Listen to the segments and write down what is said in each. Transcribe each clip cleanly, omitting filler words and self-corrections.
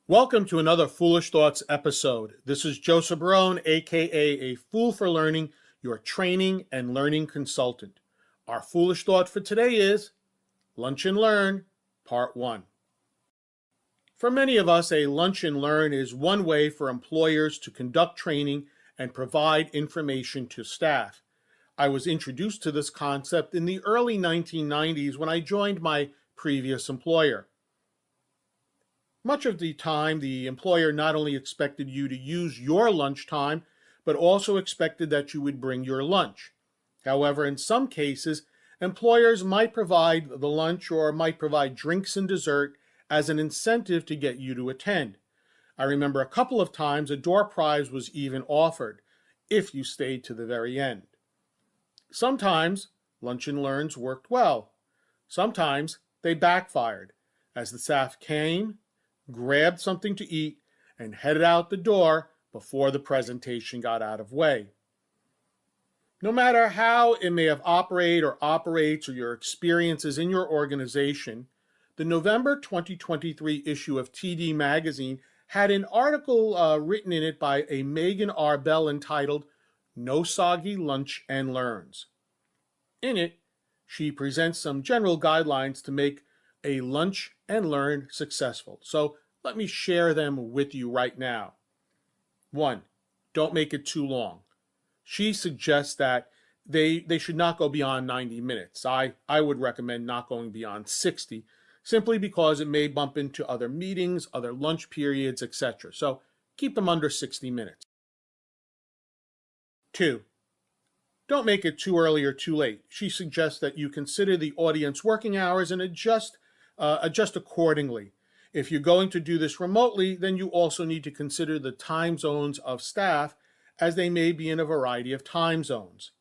Welcome to another Foolish Thoughts episode. This is Joseph Barone, aka A Fool for Learning, your training and learning consultant. Our foolish thought for today is Lunch and Learn, Part 1. For many of us, a lunch and learn is one way for employers to conduct training and provide information to staff. I was introduced to this concept in the early 1990s when I joined my previous employer. Much of the time, the employer not only expected you to use your lunchtime, but also expected that you would bring your lunch. However, in some cases, employers might provide the lunch or might provide drinks and dessert as an incentive to get you to attend. I remember a couple of times a door prize was even offered if you stayed to the very end. Sometimes lunch and learns worked well. Sometimes they backfired as the staff came, grabbed something to eat, and headed out the door before the presentation got out of way. No matter how it may have operated or operates or your experiences in your organization, the November 2023 issue of TD Magazine had an article written in it by a Megan R. Bell entitled No Soggy Lunch and Learns. In it, she presents some general guidelines to make a lunch and learn successful. So let me share them with you right now. 1, don't make it too long. She suggests that they should not go beyond 90 minutes. I would recommend not going beyond 60, simply because it may bump into other meetings, other lunch periods, etc. So keep them under 60 minutes. 2, don't make it too early or too late. She suggests that you consider the audience working hours and adjust accordingly. If you're going to do this remotely, then you also need to consider the time zones of staff, as they may be in a variety of time zones.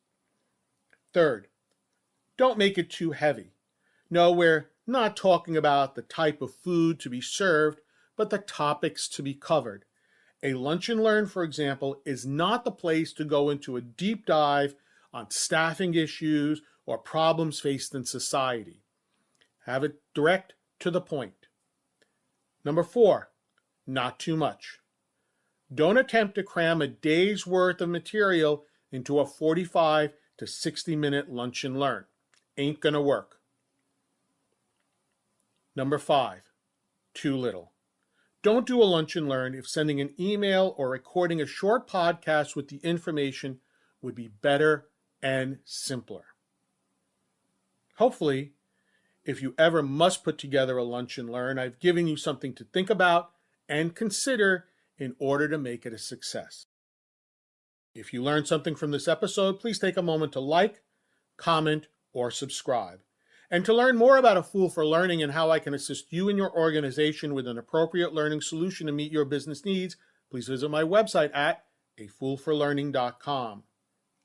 3rd, don't make it too heavy. No, we're not talking about the type of food to be served, but the topics to be covered. A lunch and learn, for example, is not the place to go into a deep dive on staffing issues or problems faced in society. Have it direct to the point. Number 4, not too much. Don't attempt to cram a day's worth of material into a 45 to 60-minute lunch and learn. Ain't gonna work. Number 5, too little. Don't do a lunch and learn if sending an email or recording a short podcast with the information would be better and simpler. Hopefully, if you ever must put together a lunch and learn, I've given you something to think about and consider in order to make it a success. If you learned something from this episode, please take a moment to like, comment, or subscribe. And to learn more about A Fool for Learning and how I can assist you and your organization with an appropriate learning solution to meet your business needs, please visit my website at afoolforlearning.com.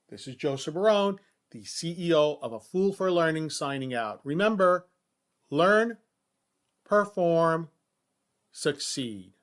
This is Joseph Barone, the CEO of A Fool for Learning, signing out. Remember, learn, perform, succeed.